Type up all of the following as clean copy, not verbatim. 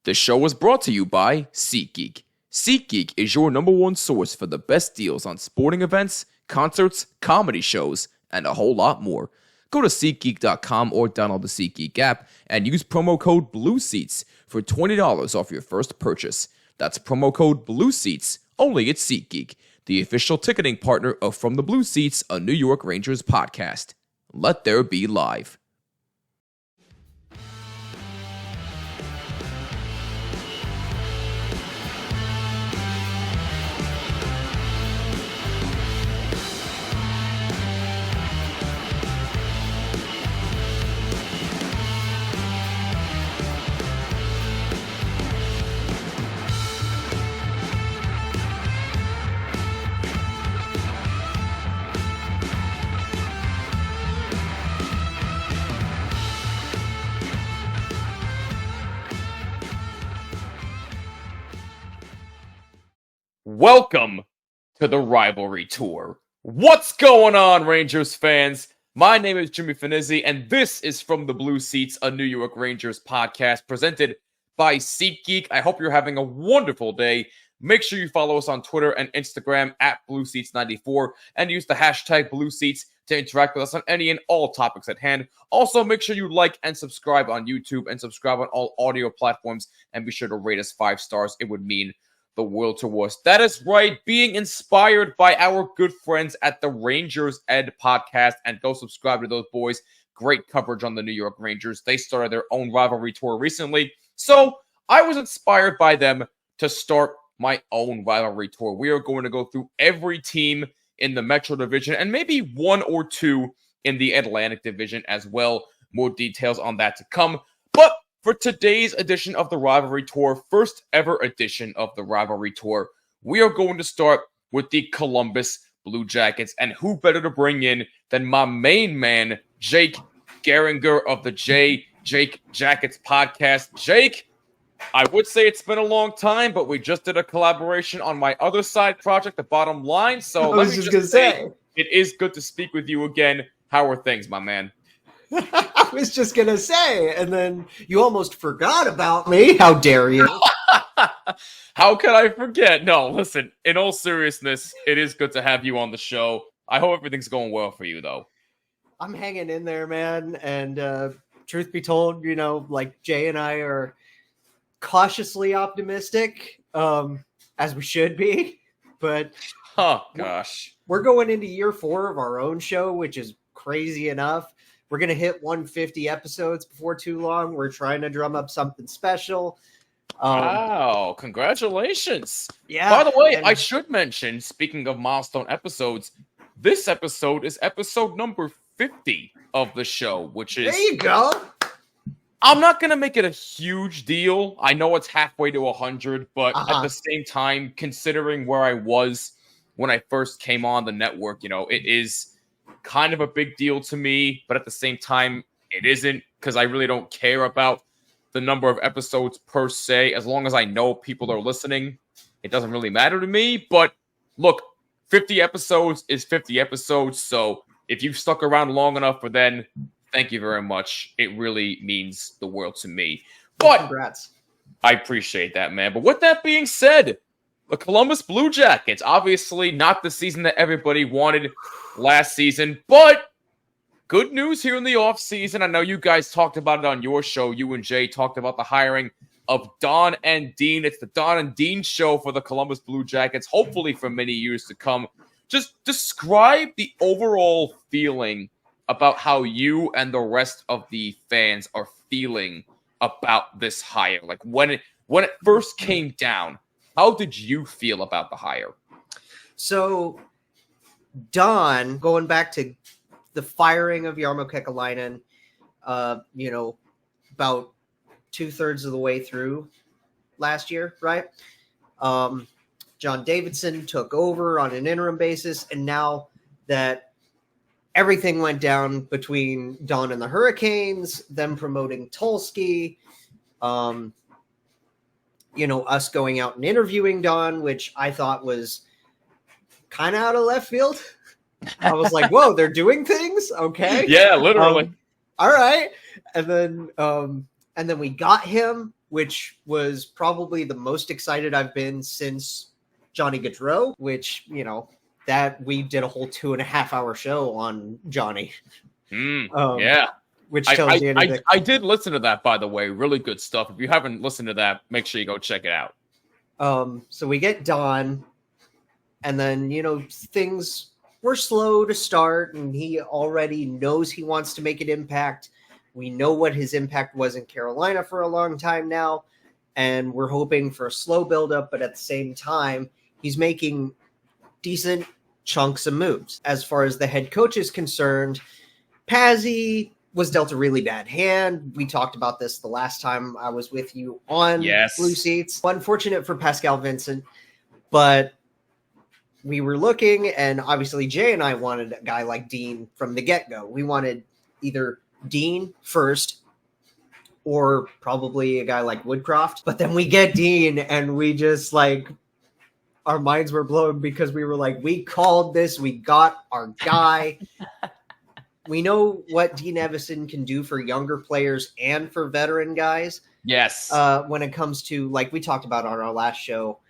The show was brought to you by SeatGeek. SeatGeek is your number one source for the best deals on sporting events, concerts, comedy shows, and a whole lot more. Go to SeatGeek.com or download the SeatGeek app and use promo code BLUESEATS for $20 off your first purchase. That's promo code BLUESEATS only at SeatGeek, the official ticketing partner of From the Blue Seats, a New York Rangers podcast. Let there be live. Welcome to the Rivalry Tour. What's going on, Rangers fans? My name is Jimmy Fanizzi, and this is From the Blue Seats, a New York Rangers podcast presented by SeatGeek. I hope you're having a wonderful day. Make sure you follow us on Twitter and Instagram at BlueSeats94 and use the hashtag BlueSeats to interact with us on any and all topics at hand. Also, make sure you like and subscribe on YouTube and subscribe on all audio platforms, and be sure to rate us 5 stars. It would mean the world to us. That is right, being inspired by our good friends at the Rangers Ed podcast, and go subscribe to those boys. Great coverage on the New York Rangers. They started their own rivalry tour recently, so I was inspired by them to start my own rivalry tour. We are going to go through every team in the Metro Division and maybe one or two in the Atlantic Division as well. More details on that to come. But for today's edition of the Rivalry Tour, first ever edition of the Rivalry Tour, we are going to start with the Columbus Blue Jackets. And who better to bring in than my main man, Jake Garringer of the Jake Jackets podcast. Jake, I would say it's been a long time, but we just did a collaboration on my other side project, The Bottom Line. So I was just going to say, it is good to speak with you again. How are things, my man? I was just going to say, and then you almost forgot about me. How dare you? How could I forget? No, listen, in all seriousness, it is good to have you on the show. I hope everything's going well for you, though. I'm hanging in there, man. And truth be told, you know, like Jay and I are cautiously optimistic, as we should be. But oh, gosh. We're going into year 4 of our own show, which is crazy enough. We're going to hit 150 episodes before too long. We're trying to drum up something special. Wow, congratulations. Yeah. By the way, I should mention, speaking of milestone episodes, this episode is episode number 50 of the show, which is... There you go. I'm not going to make it a huge deal. I know it's halfway to 100, but at the same time, considering where I was when I first came on the network, you know, it is kind of a big deal to me, but at the same time, it isn't, because I really don't care about the number of episodes per se. As long as I know people are listening, it doesn't really matter to me. But look, 50 episodes is 50 episodes, so if you've stuck around long enough for then, thank you very much. It really means the world to me. But congrats. I appreciate that, man. But with that being said, the Columbus Blue Jackets, obviously not the season that everybody wanted last season, but good news here in the offseason. I know you guys talked about it on your show. You and Jay talked about the hiring of Don and Dean. It's the Don and Dean show for the Columbus Blue Jackets, hopefully for many years to come. Just describe the overall feeling about how you and the rest of the fans are feeling about this hire. Like when it first came down, how did you feel about the hire? So, Don, going back to the firing of Jarmo Kekalainen, you know, about 2/3 of the way through last year, right? John Davidson took over on an interim basis, and now that everything went down between Don and the Hurricanes, them promoting Tulski, you know, us going out and interviewing Don, which I thought was kind of out of left field. I was like, whoa, they're doing things? Okay. Yeah, literally. All right. And then we got him. which was probably the most excited I've been since Johnny Gaudreau, which, that we did a whole 2.5 hour show on Johnny. Yeah. Which tells you anything. I did listen to that, by the way. Really good stuff. If you haven't listened to that, make sure you go check it out. So we get Don, and then, things were slow to start, and he already knows he wants to make an impact. We know what his impact was in Carolina for a long time now, and we're hoping for a slow buildup, but at the same time, he's making decent chunks of moves. As far as the head coach is concerned, Pazzi was dealt a really bad hand. We talked about this the last time I was with you on Blue Seats. Unfortunate for Pascal Vincent, but we were looking, and obviously Jay and I wanted a guy like Dean from the get-go. We wanted either Dean first or probably a guy like Woodcroft. But then we get Dean, and we just our minds were blown because we were like, we called this. We got our guy. We know what Dean Evison can do for younger players and for veteran guys. Yes. When it comes to, we talked about on our last show,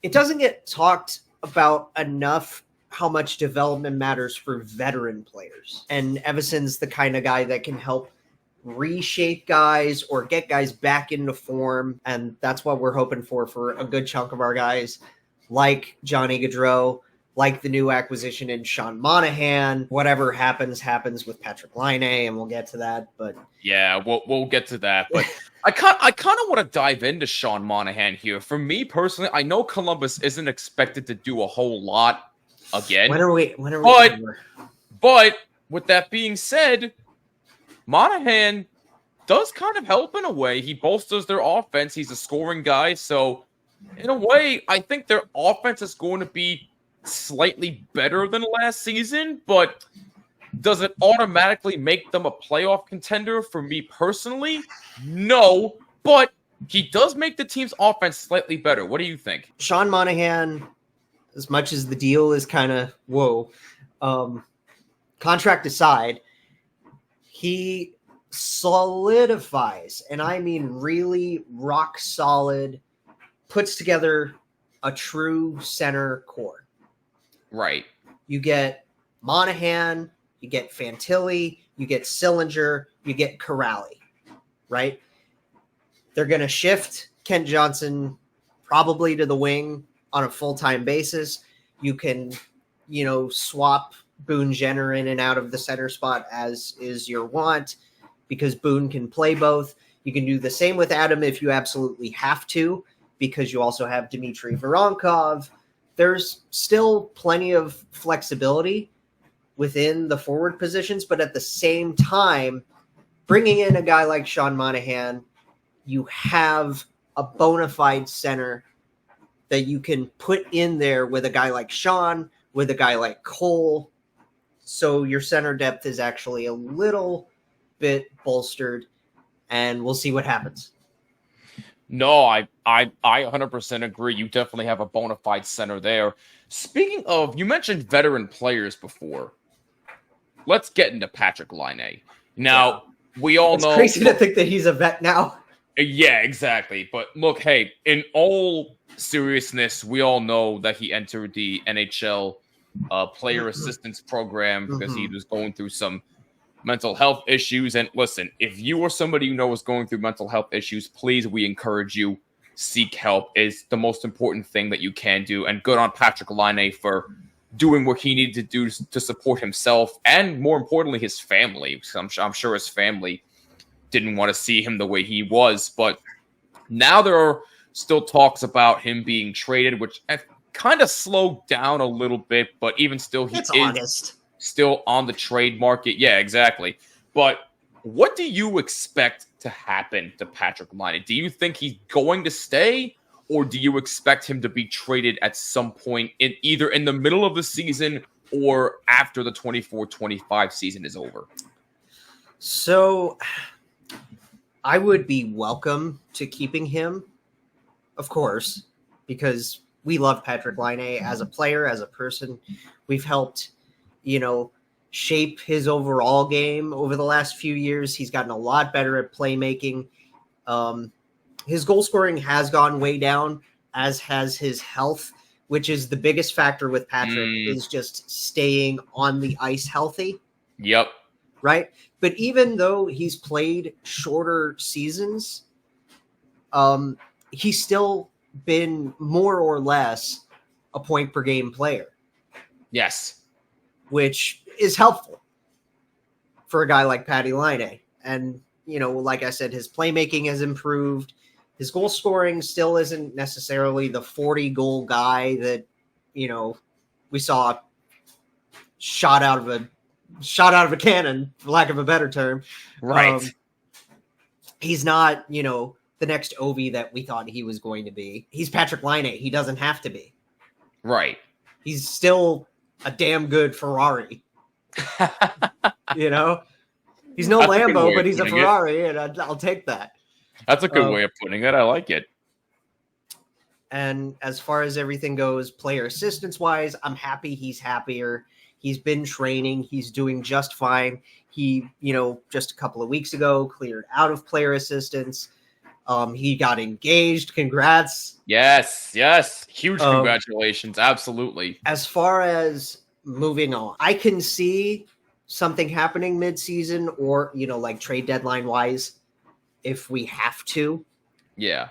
it doesn't get talked about enough how much development matters for veteran players. And Evison's the kind of guy that can help reshape guys or get guys back into form. And that's what we're hoping for a good chunk of our guys, like Johnny Gaudreau, like the new acquisition in Sean Monahan. Whatever happens with Patrick Laine, and we'll get to that. But yeah, we'll get to that. But I kind of want to dive into Sean Monahan here. For me personally, I know Columbus isn't expected to do a whole lot again. When are we? But with that being said, Monahan does kind of help in a way. He bolsters their offense. He's a scoring guy, so in a way, I think their offense is going to be slightly better than last season, but does it automatically make them a playoff contender? For me personally, no, but he does make the team's offense slightly better. What do you think? Sean Monahan, as much as the deal is kind of contract aside, he solidifies, and I mean really rock solid, puts together a true center core. Right. You get Monahan, you get Fantilli, you get Sillinger, you get Corrali, right? They're going to shift Kent Johnson probably to the wing on a full-time basis. You can, swap Boone Jenner in and out of the center spot as is your want, because Boone can play both. You can do the same with Adam if you absolutely have to, because you also have Dmitry Voronkov. There's still plenty of flexibility within the forward positions, but at the same time, bringing in a guy like Sean Monahan, you have a bona fide center that you can put in there with a guy like Sean, with a guy like Cole. So your center depth is actually a little bit bolstered, and we'll see what happens. No, I 100% agree. You definitely have a bona fide center there. Speaking of, you mentioned veteran players before. Let's get into Patrick Laine. Now, we all know... It's crazy to think that he's a vet now. Yeah, exactly. But look, hey, in all seriousness, we all know that he entered the NHL player assistance program because he was going through some mental health issues. And listen, if you or somebody you know is going through mental health issues, please, we encourage you, seek help. Is the most important thing that you can do. And good on Patrick Laine for doing what he needed to do to support himself and, more importantly, his family. I'm sure his family didn't want to see him the way he was. But now there are still talks about him being traded, which have kind of slowed down a little bit. But even still, he is August. Still on the trade market. Yeah, exactly. But what do you expect to happen to Patrick Laine? Do you think he's going to stay, or do you expect him to be traded at some point in either in the middle of the season or after the 24-25 season is over? So I would be welcome to keeping him, of course, because we love Patrick Laine as a player, as a person. We've helped, shape his overall game over the last few years. He's gotten a lot better at playmaking. His goal scoring has gone way down, as has his health, which is the biggest factor with Patrick, is just staying on the ice healthy. Yep. Right? But even though he's played shorter seasons, he's still been more or less a point per game player. Yes. Which is helpful for a guy like Patty Laine. And, you know, like I said, his playmaking has improved. His goal scoring still isn't necessarily the 40-goal guy that, you know, we saw shot out of a cannon, for lack of a better term. Right. He's not, you know, the next Ovi that we thought he was going to be. He's Patrick Laine. He doesn't have to be. Right. He's still a damn good Ferrari. You know? He's no Lambo, but he's a Ferrari, and I'll take that. That's a good way of putting it. I like it. And as far as everything goes, player assistance-wise, I'm happy he's happier. He's been training. He's doing just fine. He, you know, just a couple of weeks ago, cleared out of player assistance. He got engaged. Congrats. Yes. Huge congratulations. Absolutely. As far as moving on, I can see something happening mid-season or, you know, like trade deadline-wise, if we have to. Yeah.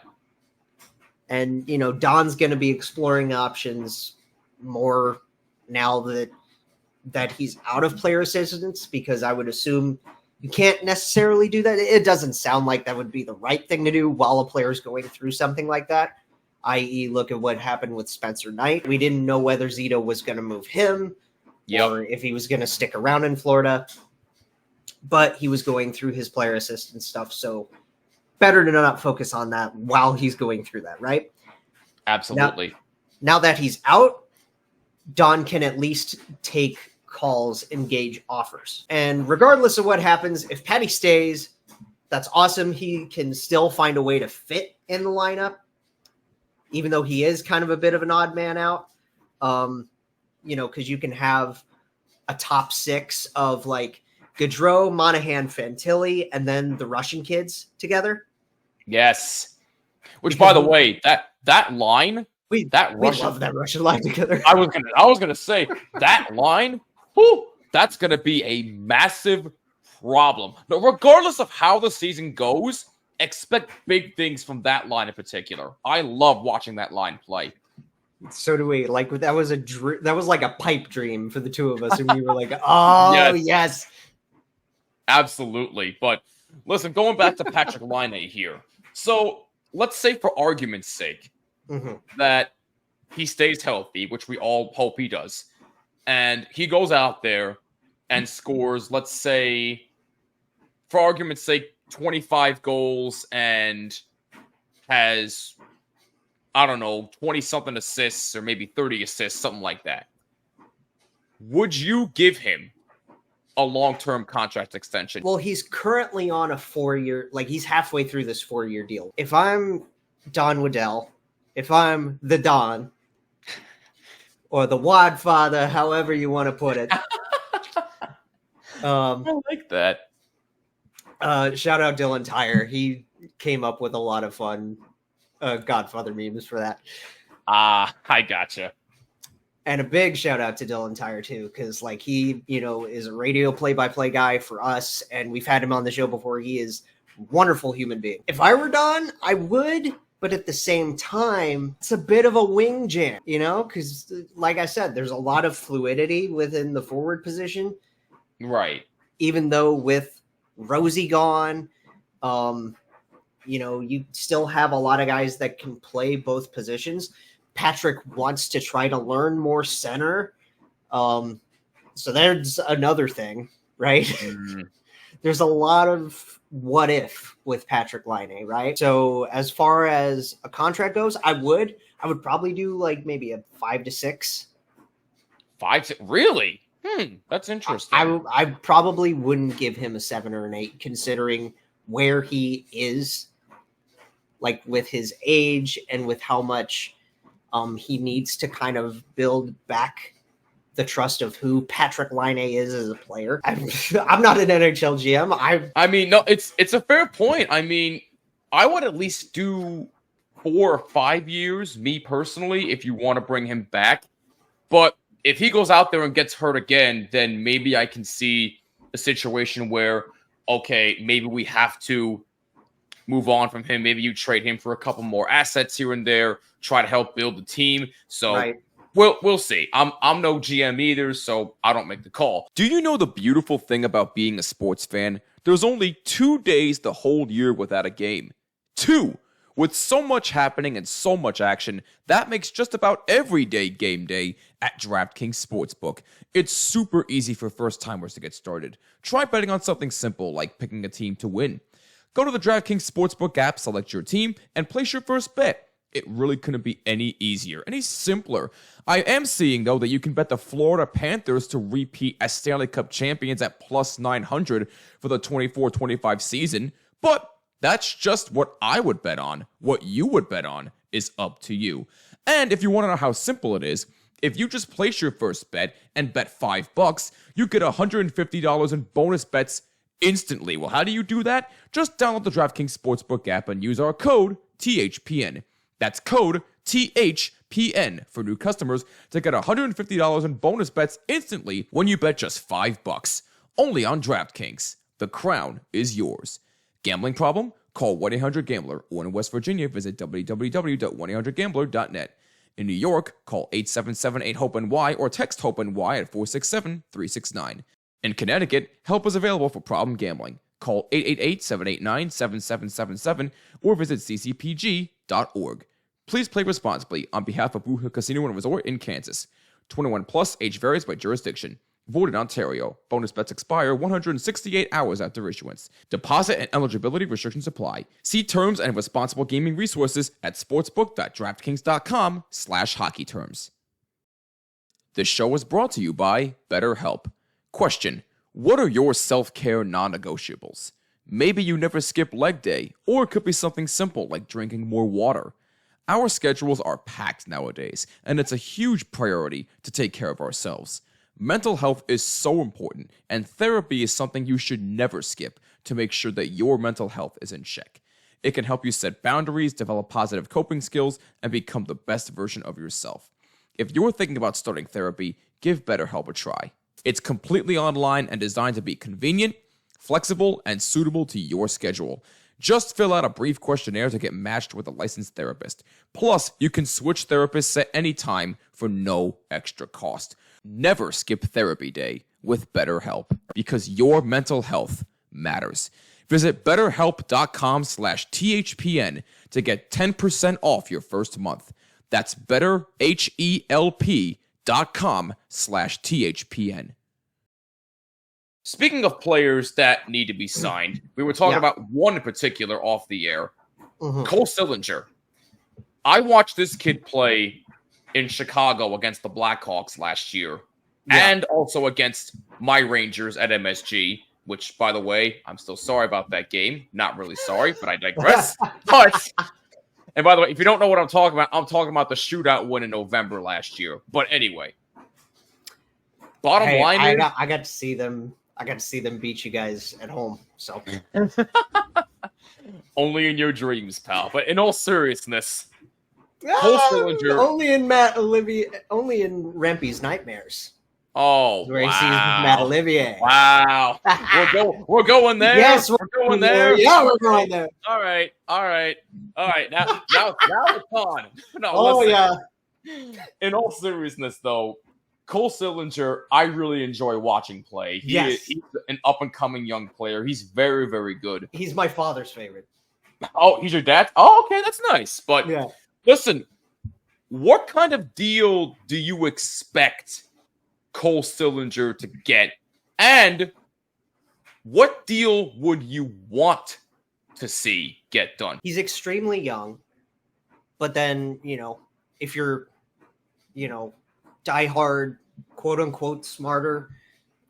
And, you know, Don's going to be exploring options more now that he's out of player assistance, because I would assume you can't necessarily do that. It doesn't sound like that would be the right thing to do while a player's going through something like that, i.e. look at what happened with Spencer Knight. We didn't know whether Zito was going to move him or if he was going to stick around in Florida, but he was going through his player assistance stuff, so better to not focus on that while he's going through that, right? Absolutely. Now that he's out, Don can at least take calls, engage offers. And regardless of what happens, if Patty stays, that's awesome. He can still find a way to fit in the lineup, even though he is kind of a bit of an odd man out. You know, because you can have a top six of like Gaudreau, Monahan, Fantilli, and then the Russian kids together. Yes. Which, by the way, that line, we love that Russian line together. I was gonna say that line. Whew, that's gonna be a massive problem. But regardless of how the season goes, expect big things from that line in particular. I love watching that line play. So do we. Like, that was like a pipe dream for the two of us, and we were like, "Oh yes, absolutely." But listen, going back to Patrick Laine here. So let's say, for argument's sake, that he stays healthy, which we all hope he does, and he goes out there and scores, let's say, for argument's sake, 25 goals and has, I don't know, 20-something assists or maybe 30 assists, something like that. Would you give him a long-term contract extension? Well, he's currently on a 4-year, like he's halfway through this 4-year deal. If I'm Don Waddell, if I'm the Don, or the Wadfather, however you want to put it. I like that. Shout out Dylan Tyre. He came up with a lot of fun Godfather memes for that. I gotcha. And a big shout out to Dylan Tyre too, because like he, you know, is a radio play-by-play guy for us, and we've had him on the show before. He is a wonderful human being. If I were Don, I would, but at the same time, it's a bit of a wing jam, you know, because like I said, there's a lot of fluidity within the forward position. Right. Even though with Rosie gone, you know, you still have a lot of guys that can play both positions. Patrick wants to try to learn more center. So there's another thing, right? There's a lot of what if with Patrick Laine, right? So as far as a contract goes, I would probably do like maybe a 5 to 6. 5 to, really? That's interesting. I probably wouldn't give him a 7 or an 8, considering where he is, like with his age and with how much he needs to kind of build back the trust of who Patrick Laine is as a player. I'm not an NHL GM. I mean, no, it's a fair point. I mean, I would at least do 4 or 5 years, me personally, if you want to bring him back. But if he goes out there and gets hurt again, then maybe I can see a situation where, okay, maybe we have to move on from him. Maybe you trade him for a couple more assets here and there, try to help build the team. So Right. we'll see. I'm no GM either, so I don't make the call. Do you know the beautiful thing about being a sports fan? There's only 2 days the whole year without a game. 2! With so much happening and so much action, that makes just about every day game day at DraftKings Sportsbook. It's super easy for first-timers to get started. Try betting on something simple like picking a team to win. Go to the DraftKings Sportsbook app, select your team, and place your first bet. It really couldn't be any easier, any simpler. I am seeing, though, that you can bet the Florida Panthers to repeat as Stanley Cup champions at plus 900 for the 24-25 season, but that's just what I would bet on. What you would bet on is up to you. And if you want to know how simple it is, if you just place your first bet and bet $5, you get $150 in bonus bets instantly. Well, how do you do that? Just download the DraftKings Sportsbook app and use our code THPN. That's code THPN for new customers to get $150 in bonus bets instantly when you bet just $5. Only on DraftKings. The crown is yours. Gambling problem? Call 1-800-GAMBLER, or in West Virginia, visit www.1800gambler.net. In New York, call 877-8-HOPE-NY or text HOPE-NY at 467-369. In Connecticut, help is available for problem gambling. Call 888-789-7777 or visit ccpg.org. Please play responsibly on behalf of Blue Hill Casino and Resort in Kansas. 21 plus, age varies by jurisdiction. Void in Ontario. Bonus bets expire 168 hours after issuance. Deposit and eligibility restrictions apply. See terms and responsible gaming resources at sportsbook.draftkings.com/hockey terms. This show is brought to you by BetterHelp. Question: what are your self-care non-negotiables? Maybe you never skip leg day, or it could be something simple like drinking more water. Our schedules are packed nowadays, and it's a huge priority to take care of ourselves. Mental health is so important, and therapy is something you should never skip to make sure that your mental health is in check. It can help you set boundaries, develop positive coping skills, and become the best version of yourself. If you're thinking about starting therapy, give BetterHelp a try. It's completely online and designed to be convenient, flexible, and suitable to your schedule. Just fill out a brief questionnaire to get matched with a licensed therapist. Plus, you can switch therapists at any time for no extra cost. Never skip therapy day with BetterHelp, because your mental health matters. Visit betterhelp.com/THPN to get 10% off your first month. That's betterhelp.com/THPN. Speaking of players that need to be signed, we were talking about one in particular off the air, Cole Sillinger. I watched this kid play in Chicago against the Blackhawks last year, and also against my Rangers at MSG, which, by the way, I'm still sorry about that game. Not really sorry, but I digress. And by the way, if you don't know what I'm talking about the shootout win in November last year. But anyway, bottom line is, I got to see them. I got to see them beat you guys at home. So only in your dreams, pal. But in all seriousness, Cole Sillinger, only in Rempy's nightmares. Oh, where he sees Matt Olivier. Wow. We're going there. Yes, we're going there. Yeah, we're going there. All right. Now it's on. No, listen. In all seriousness, though, Cole Sillinger, I really enjoy watching play. He's an up-and-coming young player. He's very, very good. He's my father's favorite. Oh, he's your dad? Oh, okay, that's nice. But listen, what kind of deal do you expect Cole Sillinger to get? And what deal would you want to see get done? He's extremely young. But then, if you're, diehard, quote unquote, smarter,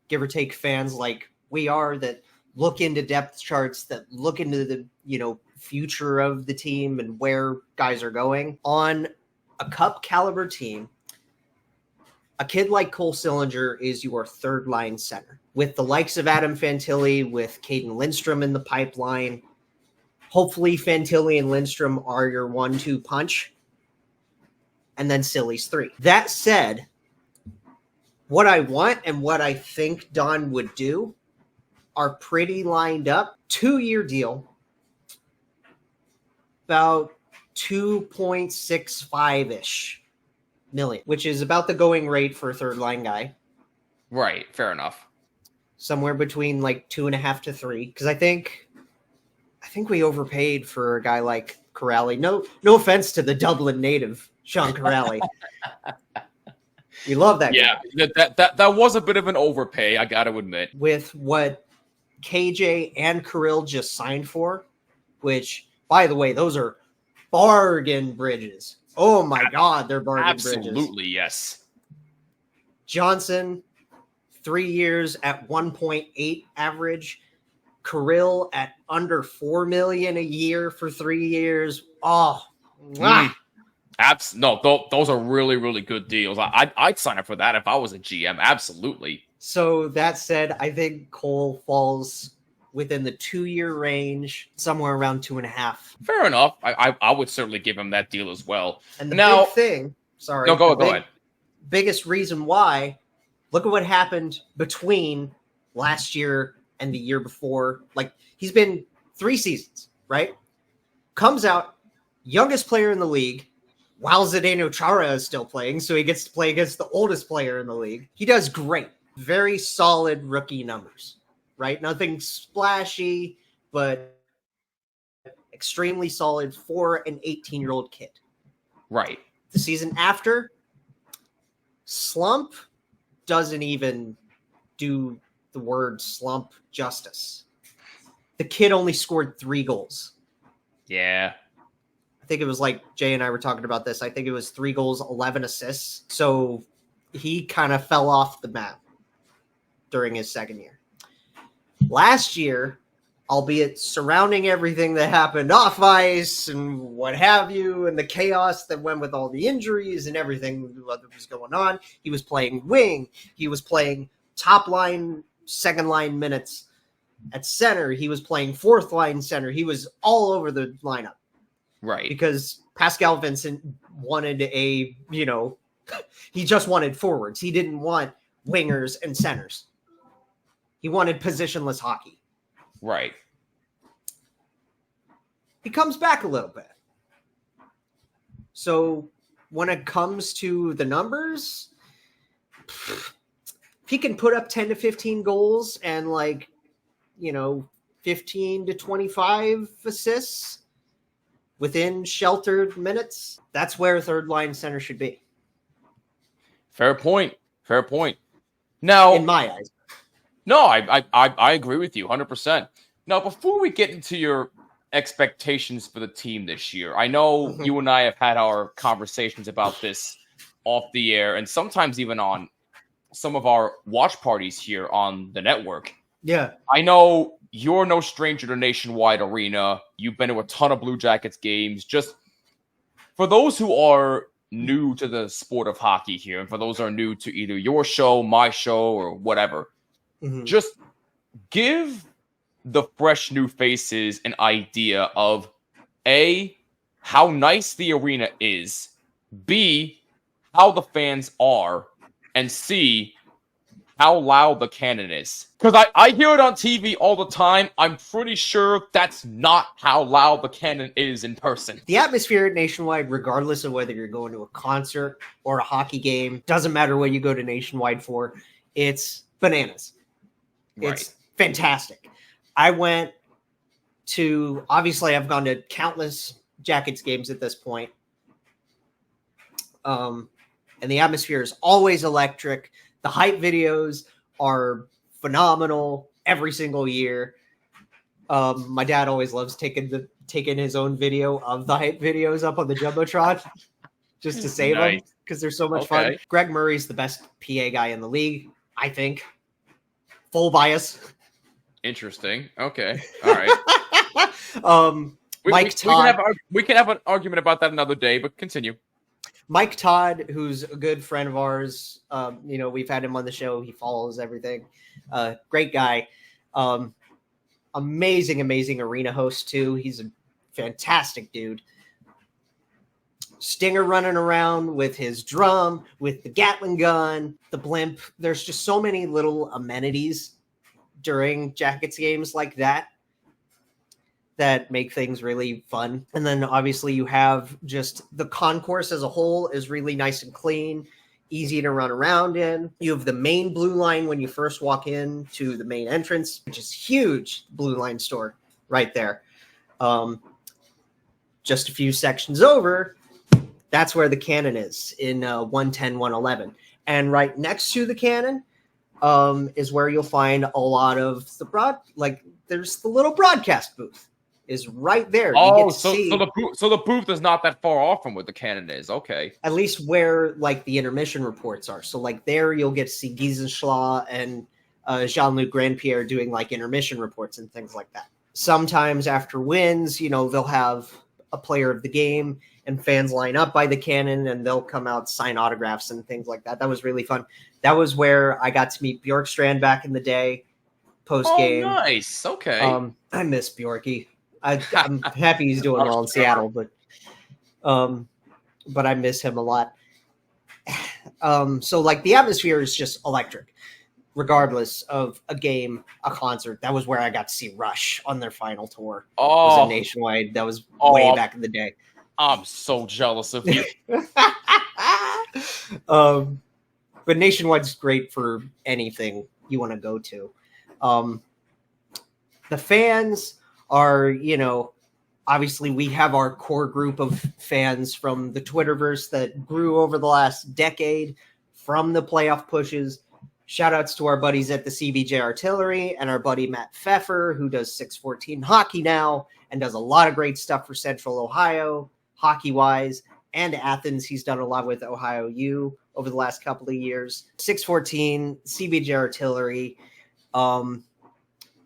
give or take fans like we are that look into depth charts, that look into the, future of the team and where guys are going on a cup caliber team, a kid like Cole Sillinger is your third line center with the likes of Adam Fantilli, with Caden Lindstrom in the pipeline. Hopefully, Fantilli and Lindstrom are your 1-2 punch. And then Silly's 3. That said, what I want and what I think Don would do are pretty lined up. 2-year deal, about 2.65-ish million, which is about the going rate for a third line guy. Right, fair enough. Somewhere between like 2.5 to 3. Because I think we overpaid for a guy like Corrali. No offense to the Dublin native, Sean Corrali. We love that guy. Yeah, that was a bit of an overpay, I gotta admit. With what KJ and Kirill just signed for, which, by the way, those are bargain bridges. Oh my God, they're bargain bridges. Absolutely, yes. Johnson, 3 years at 1.8 average. Kirill at under $4 million a year for 3 years. Oh, no, those are really, really good deals. I'd sign up for that if I was a GM. Absolutely. So that said, I think Cole falls within the 2-year range, somewhere around 2.5. Fair enough. I would certainly give him that deal as well. And the big thing, sorry. No, go ahead. Biggest reason why, look at what happened between last year and the year before. Like, he's been 3 seasons, right? Comes out, youngest player in the league, while Zdeno Chara is still playing, so he gets to play against the oldest player in the league. He does great. Very solid rookie numbers, right? Nothing splashy, but extremely solid for an 18-year-old kid. Right. The season after, slump doesn't even do the word slump justice. The kid only scored 3 goals. Yeah. I think it was like Jay and I were talking about this. I think it was 3 goals, 11 assists. So he kind of fell off the map during his second year. Last year, albeit surrounding everything that happened off ice and what have you, and the chaos that went with all the injuries and everything that was going on, he was playing wing. He was playing top line, second line minutes at center. He was playing fourth line center. He was all over the lineup. Right. Because Pascal Vincent wanted he just wanted forwards. He didn't want wingers and centers. He wanted positionless hockey. Right. He comes back a little bit. So when it comes to the numbers, if he can put up 10 to 15 goals and 15 to 25 assists within sheltered minutes, that's where third line center should be. Fair point. Now, in my eyes. No, I agree with you 100%. Now, before we get into your expectations for the team this year, I know you and I have had our conversations about this off the air and sometimes even on some of our watch parties here on the network. Yeah. I know you're no stranger to Nationwide Arena. You've been to a ton of Blue Jackets games. Just for those who are new to the sport of hockey here, and for those who are new to either your show, my show, or whatever, just give the fresh new faces an idea of A, how nice the arena is, B, how the fans are, and C, how loud the cannon is. Because I hear it on TV all the time. I'm pretty sure that's not how loud the cannon is in person. The atmosphere at Nationwide, regardless of whether you're going to a concert or a hockey game, doesn't matter what you go to Nationwide for, it's bananas. Right. It's fantastic. I went to, obviously I've gone to countless Jackets games at this point. And the atmosphere is always electric. The hype videos are phenomenal every single year. My dad always loves taking his own video of the hype videos up on the Jumbotron just to save them because they're so much fun. Greg Murray's the best PA guy in the league, I think. Full bias. Interesting. Okay. All right. Mike Todd. We can have an argument about that another day, but continue. Mike Todd, who's a good friend of ours, we've had him on the show. He follows everything. Great guy. Amazing arena host too. He's a fantastic dude. Stinger running around with his drum, with the Gatling gun, the blimp. There's just so many little amenities during Jackets games like that make things really fun. And then obviously you have just the concourse as a whole is really nice and clean, easy to run around in. You have the main Blue Line when you first walk in to the main entrance, which is huge. Blue Line store right there. Just a few sections over, that's where the cannon is in 110, 111. And right next to the cannon is where you'll find a lot of the there's the little broadcast booth is right there. Oh, so the booth is not that far off from where the cannon is. Okay. At least where like the intermission reports are. So like there you'll get to see Giesenschlaw and Jean-Luc Grandpierre doing like intermission reports and things like that. Sometimes after wins, they'll have a player of the game and fans line up by the cannon and they'll come out, sign autographs and things like that. That was really fun. That was where I got to meet Bjorkstrand back in the day post game. Oh, nice. Okay. I miss Bjorky. I'm happy he's doing well in Seattle, but I miss him a lot. So like the atmosphere is just electric, regardless of a game, a concert. That was where I got to see Rush on their final tour. Oh, it was a Nationwide. That was way back in the day. I'm so jealous of you. But Nationwide's great for anything you want to go to. The fans are, obviously we have our core group of fans from the Twitterverse that grew over the last decade from the playoff pushes. Shout outs to our buddies at the CBJ Artillery and our buddy Matt Pfeffer, who does 614 hockey now and does a lot of great stuff for Central Ohio, hockey-wise, and Athens. He's done a lot with Ohio U over the last couple of years. 614, CBJ Artillery.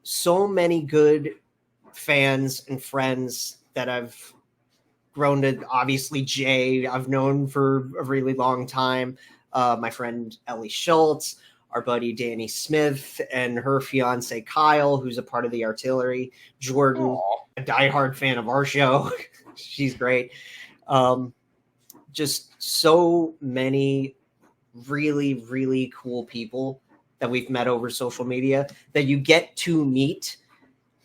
So many good fans and friends that I've grown to. Obviously, Jay, I've known for a really long time. My friend Ellie Schultz, our buddy Danny Smith, and her fiance Kyle, who's a part of the Artillery. Jordan, a diehard fan of our show. She's great. Just so many really, really cool people that we've met over social media that you get to meet.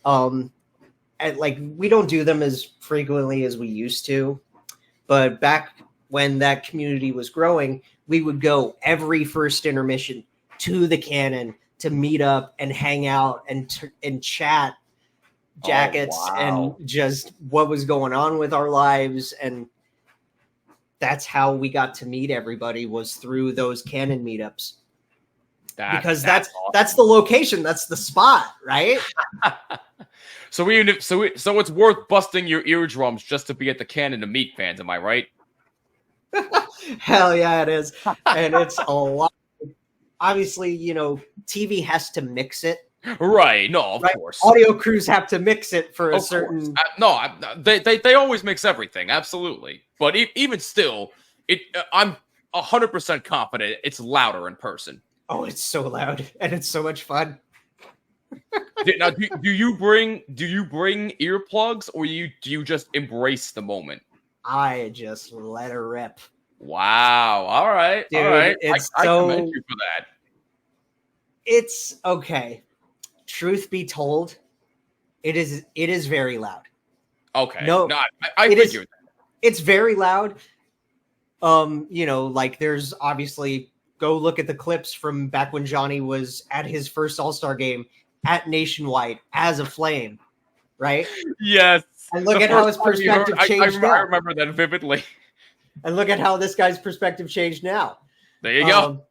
And like we don't do them as frequently as we used to, but back when that community was growing, we would go every first intermission to the cannon to meet up and hang out and chat Jackets and just what was going on with our lives. And that's how we got to meet everybody, was through those cannon meetups. Because that's the location, that's the spot, right? So it's worth busting your eardrums just to be at the cannon to meet fans, am I right? Hell yeah, it is. And it's a lot. Obviously, TV has to mix it. Right. No, of course. Audio crews have to mix it for a certain. They always mix everything. Absolutely. But even still, I'm 100% confident it's louder in person. Oh, it's so loud and it's so much fun. Now, do you bring earplugs, or do you just embrace the moment? I just let her rip. Wow. All right. Dude, all right. I so, commend you for that. It's okay. Truth be told, it is very loud. Okay. No, I figured that. It's very loud. Like there's obviously, go look at the clips from back when Johnny was at his first All-Star game at Nationwide as a Flame, right? Yes. And look at how his perspective changed now. I remember that vividly. And look at how this guy's perspective changed now. There you go.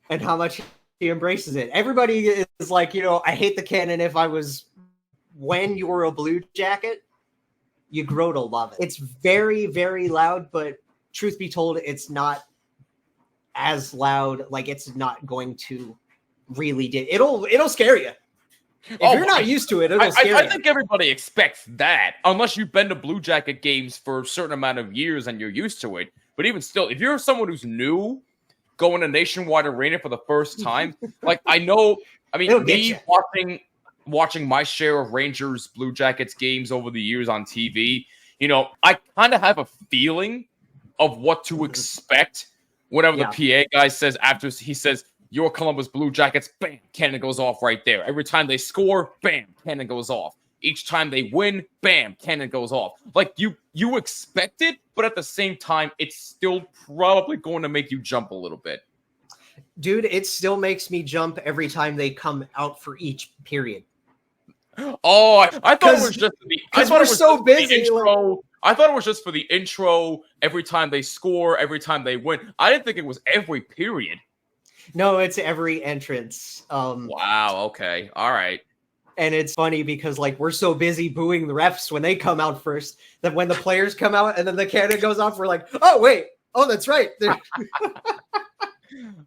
And how much he embraces it. Everybody is like, I hate the cannon. When you're a Blue Jacket, you grow to love it. It's very, very loud, but truth be told, it's not as loud. Like, it's not going to really it'll scare you. If you're not used to it, it'll scare you. I think everybody expects that, unless you've been to Blue Jacket games for a certain amount of years and you're used to it. But even still, if you're someone who's new, going to Nationwide Arena for the first time, like me watching my share of Rangers Blue Jackets games over the years on TV, I kind of have a feeling of what to expect whenever the PA guy says, after he says, "Your Columbus Blue Jackets," bam, cannon goes off right there. Every time they score, bam, cannon goes off. Each time they win, bam, cannon goes off. Like, you expect it, but at the same time, it's still probably going to make you jump a little bit. Dude, it still makes me jump every time they come out for each period. Oh, I thought it was just because we're so busy. I thought it was just for the intro, every time they score, every time they win. I didn't think it was every period. No, it's every entrance. Wow, okay. All right. And it's funny because, like, we're so busy booing the refs when they come out first that when the players come out and then the cannon goes off, we're like, oh, wait. Oh, that's right.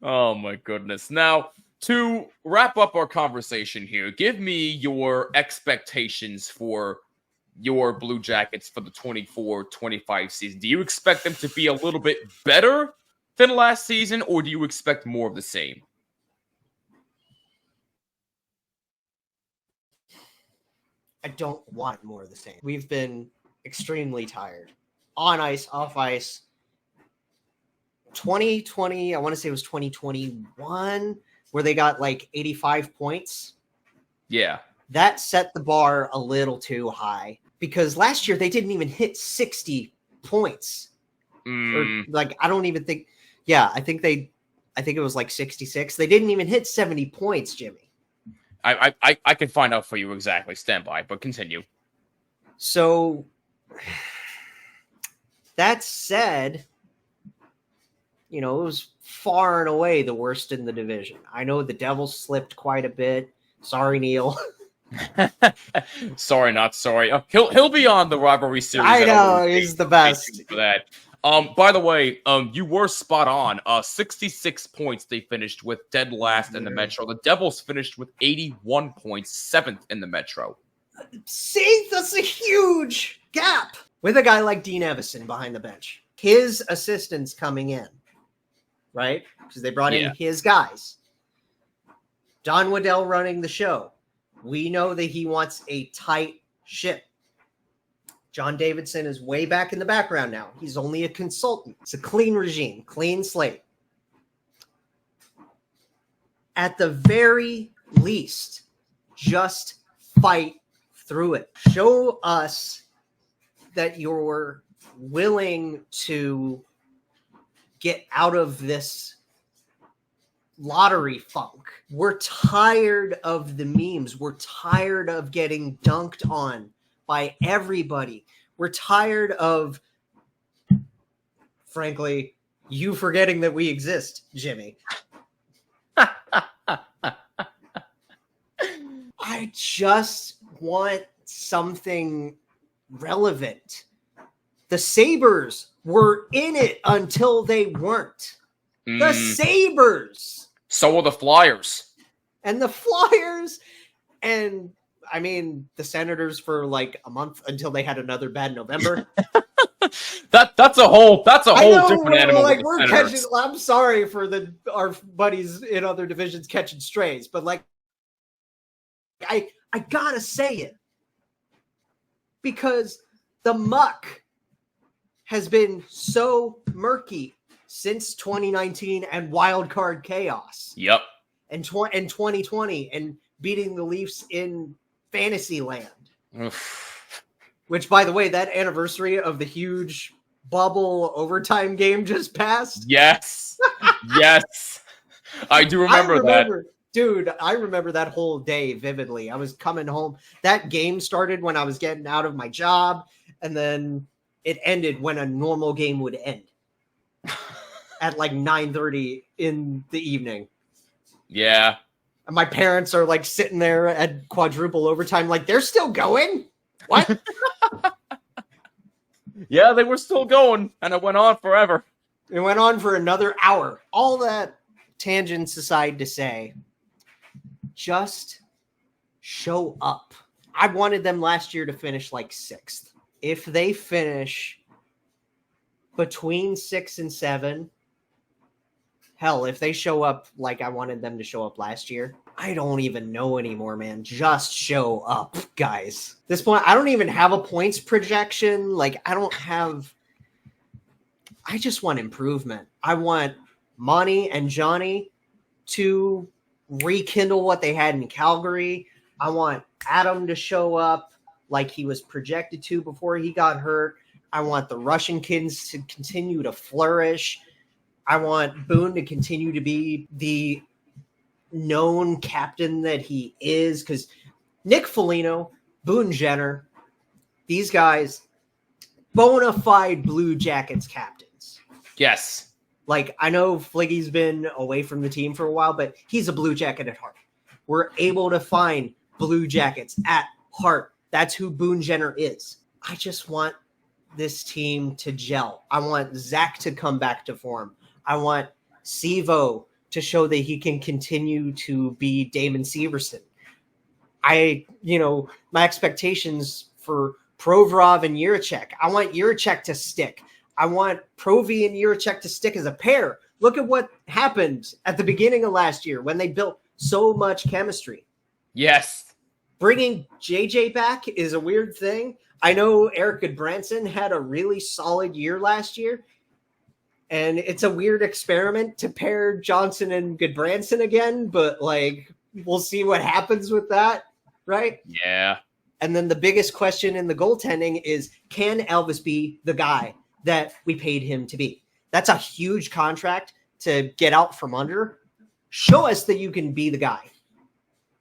Oh, my goodness. Now, to wrap up our conversation here, give me your expectations for your Blue Jackets for the 24-25 season. Do you expect them to be a little bit better than last season, or do you expect more of the same? I don't want more of the same. We've been extremely tired. On ice, off ice. 2020, I want to say it was 2021, where they got like 85 points. Yeah. That set the bar a little too high because last year they didn't even hit 60 points. Or, like, I don't even think, I think it was like 66. They didn't even hit 70 points, Jimmy. I can find out for you exactly. Stand by, but continue. So, that said, it was far and away the worst in the division. I know the Devils slipped quite a bit. Sorry, Neil. Sorry, not sorry. He'll be on the rivalry series. I know, he's the best for that. By the way, you were spot on. 66 points they finished with, dead last in the Metro. The Devils finished with 81 points, 7th in the Metro. See, that's a huge gap with a guy like Dean Evison behind the bench. His assistants coming in, right? Because they brought in his guys. Don Waddell running the show. We know that he wants a tight ship. John Davidson is way back in the background now. He's only a consultant. It's a clean regime, clean slate. At the very least, just fight through it. Show us that you're willing to get out of this lottery funk. We're tired of the memes. We're tired of getting dunked on by everybody. We're tired of, frankly, you forgetting that we exist, Jimmy. I just want something relevant. The Sabres were in it until they weren't. The Sabres. So are the Flyers. And the Flyers. And, I mean, the Senators for like a month until they had another bad November. That's a whole different animal. Like, we're catching. I'm sorry for our buddies in other divisions catching strays, but like, I gotta say it because the muck has been so murky since 2019 and wild card chaos. Yep. And 2020 and beating the Leafs in fantasy land. Which, by the way, that anniversary of the huge bubble overtime game just passed. Yes. Yes. I do remember that. Dude, I remember that whole day vividly. I was coming home. That game started when I was getting out of my job, and then it ended when a normal game would end at like 9:30 in the evening. Yeah. And my parents are like sitting there at quadruple overtime, like, they're still going? What? Yeah, they were still going, and it went on forever. It went on for another hour. All that tangents aside to say, just show up. I wanted them last year to finish like 6th. If they finish between 6 and 7, hell, if they show up like I wanted them to show up last year, I don't even know anymore, man. Just show up, guys. At this point, I don't even have a points projection. Like, I just want improvement. I want Monty and Johnny to rekindle what they had in Calgary. I want Adam to show up like he was projected to before he got hurt. I want the Russian kids to continue to flourish. I want Boone to continue to be the known captain that he is, because Nick Foligno, Boone Jenner, these guys, bona fide Blue Jackets captains. Yes. Like, I know Fliggy's been away from the team for a while, but he's a Blue Jacket at heart. We're able to find Blue Jackets at heart. That's who Boone Jenner is. I just want this team to gel. I want Zach to come back to form. I want Sivo to show that he can continue to be Damon Severson. My expectations for Provorov and Jiricek. I want Jiricek to stick. I want Provi and Jiricek to stick as a pair. Look at what happened at the beginning of last year when they built so much chemistry. Yes. Bringing JJ back is a weird thing. I know Eric Goodbranson had a really solid year last year, and it's a weird experiment to pair Johnson and Goodbranson again, but like, we'll see what happens with that, right? Yeah. And then the biggest question in the goaltending is, can Elvis be the guy that we paid him to be? That's a huge contract to get out from under. Show us that you can be the guy.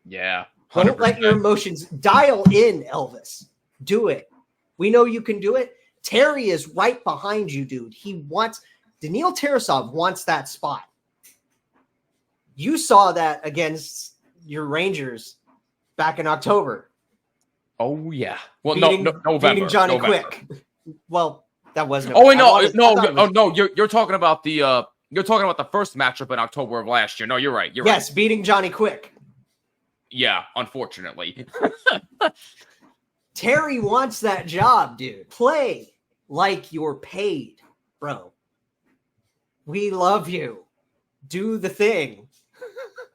Yeah. 100%. Don't let your emotions dial in, Elvis. Do it. We know you can do it. Terry is right behind you, dude. Daniil Tarasov wants that spot. You saw that against your Rangers back in October. Oh, yeah. Well, November. Beating Johnny Quick. Well, that wasn't. Oh, wait, no. You're talking about the first matchup in October of last year. No, you're right. Yes, beating Johnny Quick. Yeah, unfortunately. Terry wants that job, dude. Play like you're paid, bro. We love you. Do the thing.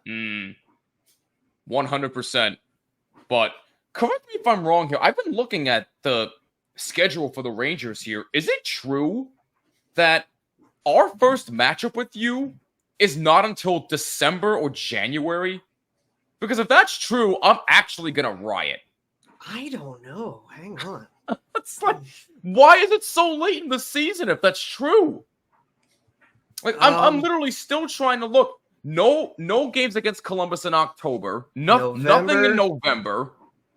100%. But correct me if I'm wrong here. I've been looking at the schedule for the Rangers here. Is it true that our first matchup with you is not until December or January? Because if that's true, I'm actually going to riot. I don't know. Hang on. It's like, why is it so late in the season if that's true? Like, I'm literally still trying to look. No games against Columbus in October. Nothing in November.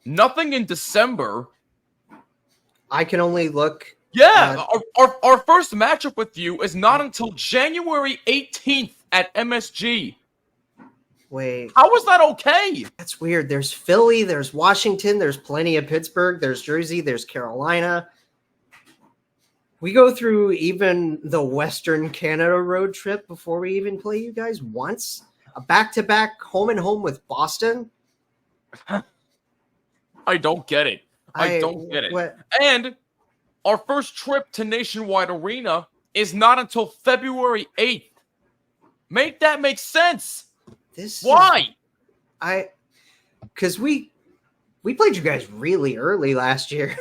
Nothing in December. I can only look. Yeah, our first matchup with you is not until January 18th at MSG. Wait. How is that okay? That's weird. There's Philly, there's Washington, there's plenty of Pittsburgh, there's Jersey, there's Carolina. We go through even the Western Canada road trip before we even play you guys once. A back-to-back home and home with Boston. I don't get it. I don't get it. What? And our first trip to Nationwide Arena is not until February 8th. Make that make sense. Why? Because we played you guys really early last year.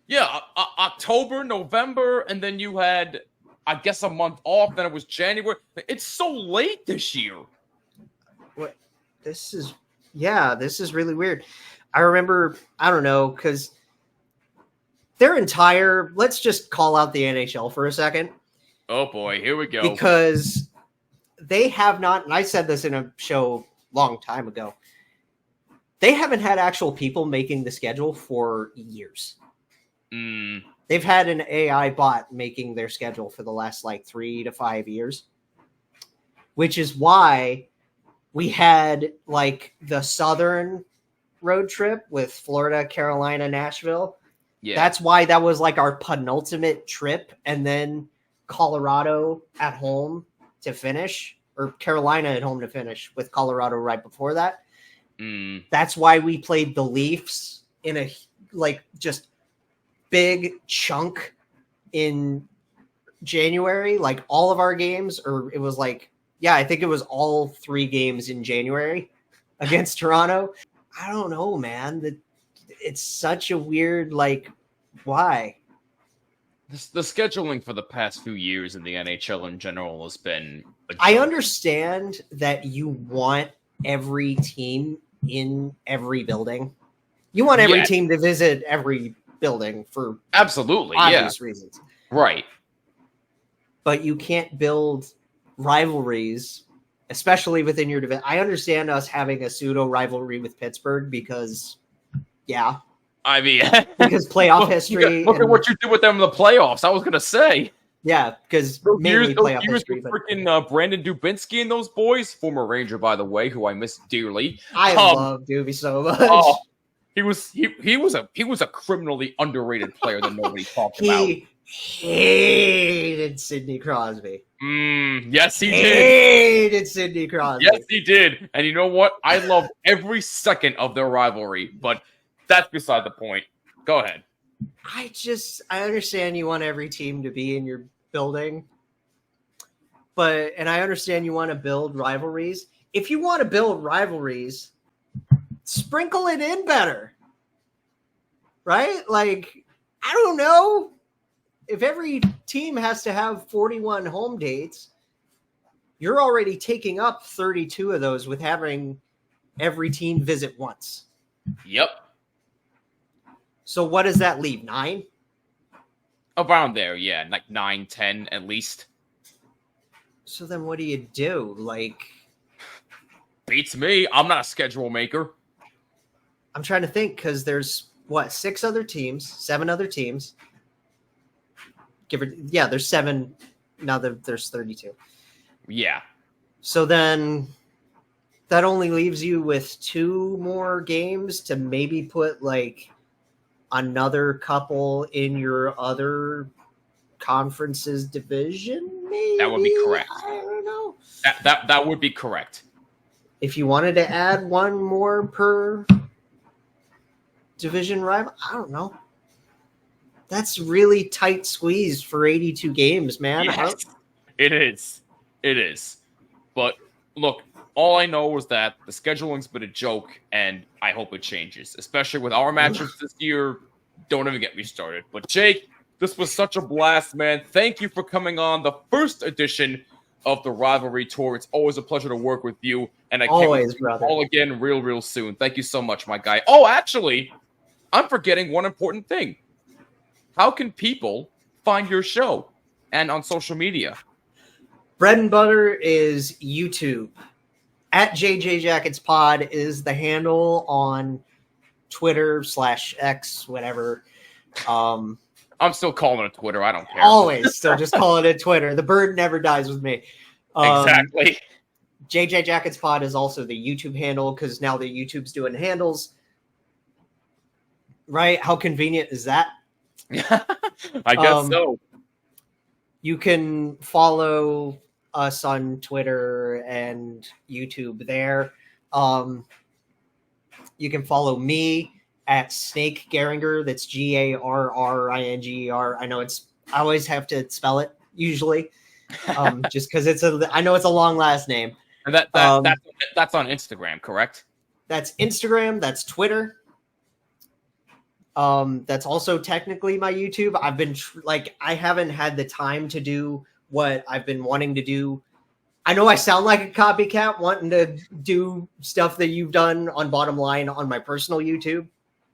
Yeah, October, November, and then you had, I guess, a month off. Then it was January. It's so late this year. What? This is really weird. I remember, I don't know, because let's just call out the NHL for a second. Oh boy, here we go. Because they have not, and I said this in a show a long time ago, they haven't had actual people making the schedule for years. They've had an AI bot making their schedule for the last 3 to 5 years, which is why we had the Southern road trip with Florida, Carolina, Nashville. Yeah. That's why that was our penultimate trip, and then Colorado at home to finish, or Carolina at home to finish with Colorado right before that. That's why we played the Leafs in a just big chunk in January. All of our games, or it was Yeah, I think it was all 3 games in January against Toronto. I don't know, man. It's such a weird, like, why? The scheduling for the past few years in the NHL in general has been a I joke. understand that you want every team in every building. You want every team to visit every building for absolutely obvious reasons. Right. But you can't build rivalries, especially within your division. I understand us having a pseudo rivalry with Pittsburgh because, I mean, because playoff history. Look at what you did with them in the playoffs. I was going to say. Yeah, because mainly playoff history. But freaking Brandon Dubinsky and those boys, former Ranger, by the way, who I miss dearly. I love Doobie so much. Oh, he was a criminally underrated player that nobody talked about. He hated Sidney Crosby. Yes, he did. Hated Sidney Crosby. Yes, he did. And you know what? I loved every second of their rivalry, but that's beside the point. Go ahead. I understand you want every team to be in your building, and I understand you want to build rivalries. If you want to build rivalries, sprinkle it in better, right? Like, I don't know. If every team has to have 41 home dates, you're already taking up 32 of those with having every team visit once. Yep. So what does that leave? 9? Around there, yeah. Like 9, 10 at least. So then what do you do? Like, beats me. I'm not a schedule maker. I'm trying to think because there's, 6 other teams, 7 other teams. There's 7. Now there's 32. Yeah. So then that only leaves you with 2 more games to maybe put like another couple in your other conference's division. Maybe that would be correct. I don't know. That would be correct. If you wanted to add 1 more per division rival, I don't know. That's really tight squeeze for 82 games, man. Yes, it is. It is. But look, all I know is that the scheduling's been a joke, and I hope it changes, especially with our matchups this year. Don't even get me started. But Jake, this was such a blast, man. Thank you for coming on the first edition of the Rivalry Tour. It's always a pleasure to work with you, and I can't wait to do it all again real soon. Thank you so much, my guy. Oh, actually, I'm forgetting one important thing. How can people find your show and on social media? Bread and butter is YouTube. At JJ Jackets Pod is the handle on Twitter /X, whatever. I'm still calling it Twitter. I don't care. Always still just calling it Twitter. The bird never dies with me. Exactly. JJ Jackets Pod is also the YouTube handle because now the YouTube's doing handles. Right? How convenient is that? I guess so. You can follow us on Twitter and YouTube there. You can follow me at Snake Garringer. That's Garringer. I know I always have to spell it usually, just because I know it's a long last name. And that's on Instagram, correct? That's Instagram. That's Twitter. That's also technically my YouTube. I've been I haven't had the time to do what I've been wanting to do. I know I sound like a copycat wanting to do stuff that you've done on Bottom Line on my personal YouTube.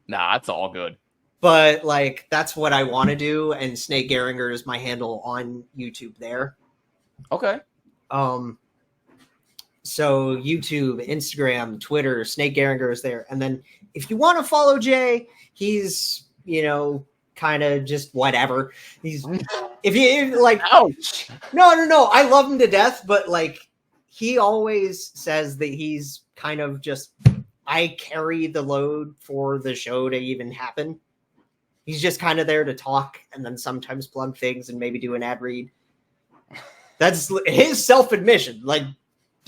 Nah, it's all good. But that's what I want to do, and Snake Garringer is my handle on YouTube there. Okay. So YouTube, Instagram, Twitter, Snake Garringer is there. And then if you want to follow Jay, he's, kind of just whatever. He's, if you ouch. No. I love him to death, but he always says that he's kind of just, I carry the load for the show to even happen. He's just kind of there to talk and then sometimes plug things and maybe do an ad read. That's his self-admission.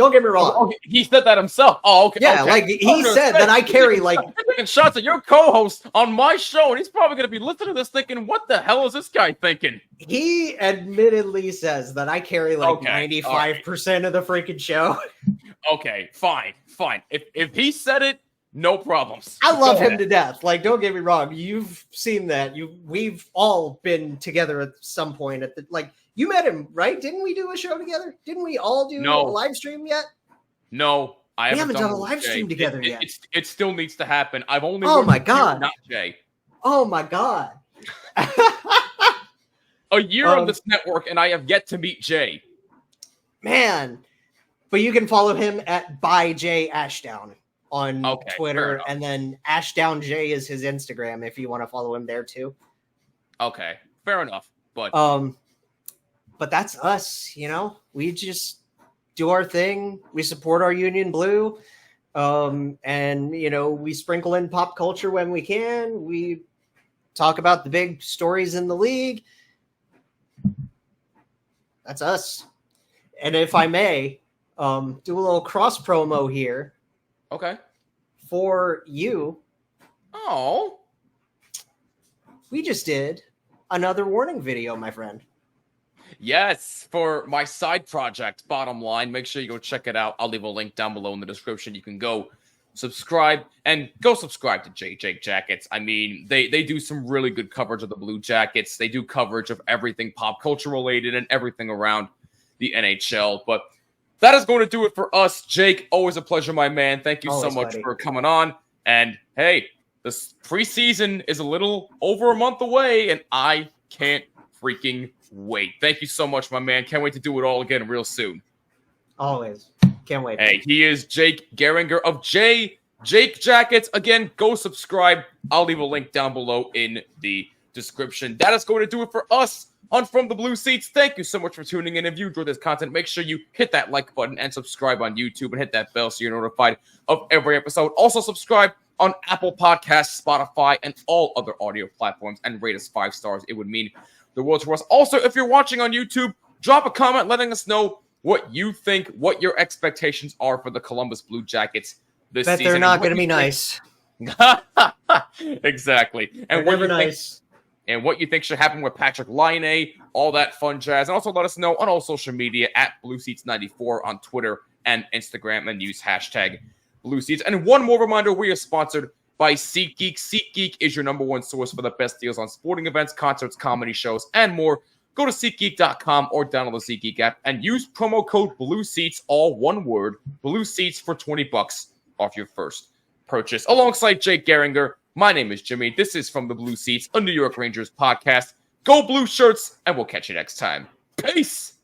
Don't get me wrong. Oh, he said that himself. Oh, okay. Yeah, okay. like he said that I carry like taking shots at your co-host on my show, and he's probably going to be listening to this thinking, "What the hell is this guy thinking?" he admittedly says that I carry like Okay, 95% of the freaking show. Okay, fine. If he said it, no problems. I love Go him ahead. to death. Like, don't get me wrong. You've seen that. We've all been together at some point. You met him, right? Didn't we do a show together? Didn't we all do a live stream yet? No, we haven't done a live stream together yet. It still needs to happen. I've only my God, not Jay. Oh my God. A year on this network, and I have yet to meet Jay. Man, but you can follow him at @byjashdown on Twitter, and then AshdownJ is his Instagram if you want to follow him there too. Okay, fair enough. But that's us. We just do our thing. We support our Union Blue, and we sprinkle in pop culture when we can. We talk about the big stories in the league. That's us. And if I may, do a little cross promo here. Okay. For you. Oh. We just did another warning video, my friend. Yes, for my side project, Bottom Line. Make sure you go check it out. I'll leave a link down below in the description. You can go subscribe and go subscribe to Jake Jackets. I mean, they do some really good coverage of the Blue Jackets. They do coverage of everything pop culture related and everything around the NHL. But that is going to do it for us. Jake, always a pleasure, my man. Thank you so much for coming on. And hey, this preseason is a little over a month away, and I can't freaking wait. Thank you so much, my man. Can't wait to do it all again real soon. Always. Can't wait. Hey, he is Jake Garringer of Jake Jackets. Again, go subscribe. I'll leave a link down below in the description. That is going to do it for us on From the Blue Seats. Thank you so much for tuning in. If you enjoyed this content, make sure you hit that like button and subscribe on YouTube and hit that bell so you're notified of every episode. Also, subscribe on Apple Podcasts, Spotify, and all other audio platforms, and rate us 5 stars. It would mean the world to us. Also, if you're watching on YouTube, drop a comment letting us know what you think, what your expectations are for the Columbus Blue Jackets this season. They're not going to be nice. Exactly. And they're never nice. And what you think should happen with Patrick Laine, all that fun jazz. And also let us know on all social media at BlueSeats94 on Twitter and Instagram, and use hashtag BlueSeats. And one more reminder, we are sponsored by SeatGeek. SeatGeek is your #1 source for the best deals on sporting events, concerts, comedy shows, and more. Go to SeatGeek.com or download the SeatGeek app and use promo code BlueSeats, all one word, BlueSeats, for $20 off your first purchase. Alongside Jake Garringer, my name is Jimmy. This is From the Blue Seats, a New York Rangers podcast. Go Blue Shirts, and we'll catch you next time. Peace!